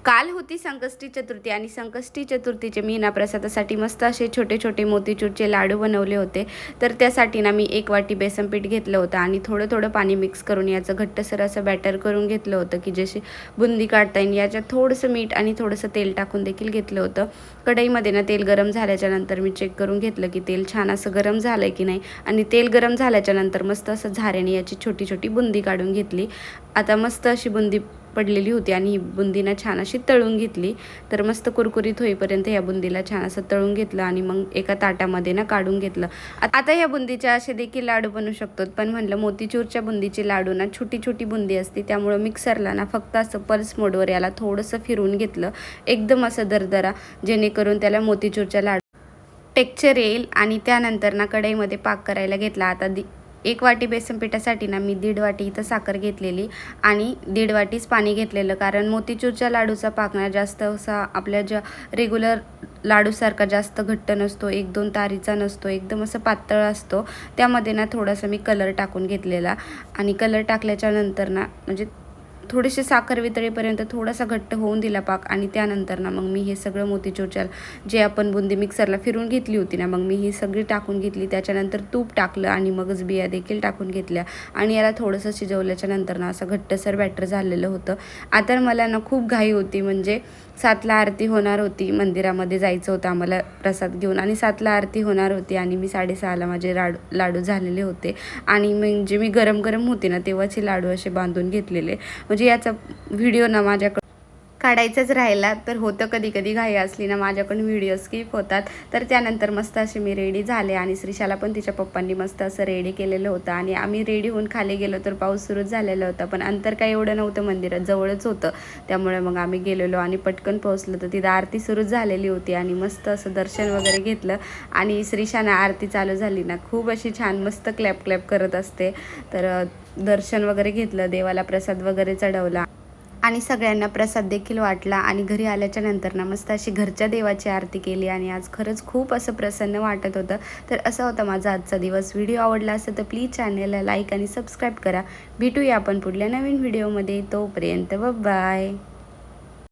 काल होती संकष्टी चतुर्थी आणि संकष्टी चतुर्थीचे मी ना प्रसादासाठी मस्त असे छोटे छोटे मोतीचूरचे लाडू बनवले होते। तर त्यासाठी ना मी 1 वाटी बेसन पीठ घेतलं होतं आणि थोडं थोडं पाणी मिक्स करून याचं घट्टसर असं बॅटर करून घेतलं होतं की जशी बुंदी काढता येईल। याच्यात थोडंसं मीठ आणि थोडंसं तेल टाकून देखील घेतलं होतं। कढईमध्ये ना तेल गरम झाल्याच्या नंतर मी चेक करून घेतलं की तेल छान असं गरम झालं की नाही आणि तेल गरम झाल्याच्या नंतर मस्त असं झाऱ्याने याची छोटी छोटी बुंदी काढून घेतली। आता मस्त अशी बुंदी पडलेली होती आणि ही बुंदीना छान अशी तळून घेतली। तर मस्त कुरकुरीत होईपर्यंत या बुंदीला छान असं तळून घेतलं आणि मग एका ताटामध्ये ना काढून घेतलं। आता या बुंदीचे असे देखील लाडू बनवू शकतो, पण म्हणलं मोतीचूरच्या बुंदीची लाडू ना छोटी छोटी बुंदी असते, त्यामुळे मिक्सरला ना फक्त असं पल्स मोडवर याला थोडंसं फिरवून घेतलं, एकदम असं दरदरा, जेणेकरून त्याला मोतीचूरच्या लाडू टेक्स्चर येईल। आणि त्यानंतर ना कढईमध्ये पाक करायला घेतला। आता 1 वाटी बेसन पिठासाठी ना मी 1.5 वाटी इथं साखर घेतलेली आणि 1.5 वाटीच पाणी घेतलेलं, कारण मोतीचूरच्या लाडूचा पाक ना जास्त असा आपल्या ज्या रेग्युलर लाडूसारखा जास्त घट्ट नसतो, 1-2 तारीचा नसतो, एकदम असं पातळ असतो। त्यामध्ये ना थोडासा मी कलर टाकून घेतलेला आणि कलर टाकल्याच्या नंतर ना म्हणजे थोडीशी साखर वितळेपर्यंत थोडासा घट्ट होऊन दिला पाक आणि त्यानंतर ना मग मी हे सगळं मोतीचूरच्या जे आपण बुंदी मिक्सरला फिरून घेतली होती ना, मग मी ही सगळी टाकून घेतली। त्याच्यानंतर तूप टाकलं आणि मगच बिया देखील टाकून घेतल्या आणि याला थोडंसं शिजवल्याच्या नंतर ना असं घट्टसर बॅटर झालेलं होतं। आता मला ना खूप घाई होती, म्हणजे 7ला आरती होणार होती, मंदिरामध्ये जायचं होतं आम्हाला प्रसाद घेऊन आणि 7ला आरती होणार होती आणि मी 6:30ला माझे लाडू झालेले होते आणि म्हणजे मी गरम गरम होते ना तेव्हाचे लाडू असे बांधून घेतलेले। म्हणजे याचा व्हिडिओ ना माझ्याकडे काढायचंच राहिला, तर होतं कधी कधी घाई असली ना माझ्याकडून व्हिडिओ स्किप होतात। तर त्यानंतर मस्त असे मी रेडी झाले आणि श्रीशाला पण तिच्या पप्पांनी मस्त असं रेडी केलेलं होतं आणि आम्ही रेडी होऊन खाली गेलो तर पाऊस सुरूच झालेला होता, पण अंतर काही एवढं नव्हतं, मंदिरात जवळच होतं, त्यामुळे मग आम्ही गेलेलो आणि पटकन पोहोचलो तर तिथं आरती सुरूच झालेली होती आणि मस्त असं दर्शन वगैरे घेतलं। आणि श्रीशाने आरती चालू झाली ना खूप अशी छान मस्त क्लॅप क्लॅप करत असते। तर दर्शन वगैरे घेतलं, देवाला प्रसाद वगैरे चढवला आणि सगळ्यांना प्रसाद देखील वाटला आणि घरी आल्याच्या नंतर ना मस्त अशी घरच्या देवाची आरती केली आणि आज खरंच खूप असं प्रसन्न वाटत होतं। तर असा होता माझा आजचा दिवस। व्हिडिओ आवडला असेल तर प्लीज चॅनलला लाईक आणि सबस्क्राईब करा। भेटूया आपण पुढल्या नवीन व्हिडिओमध्ये, तोपर्यंत बाय।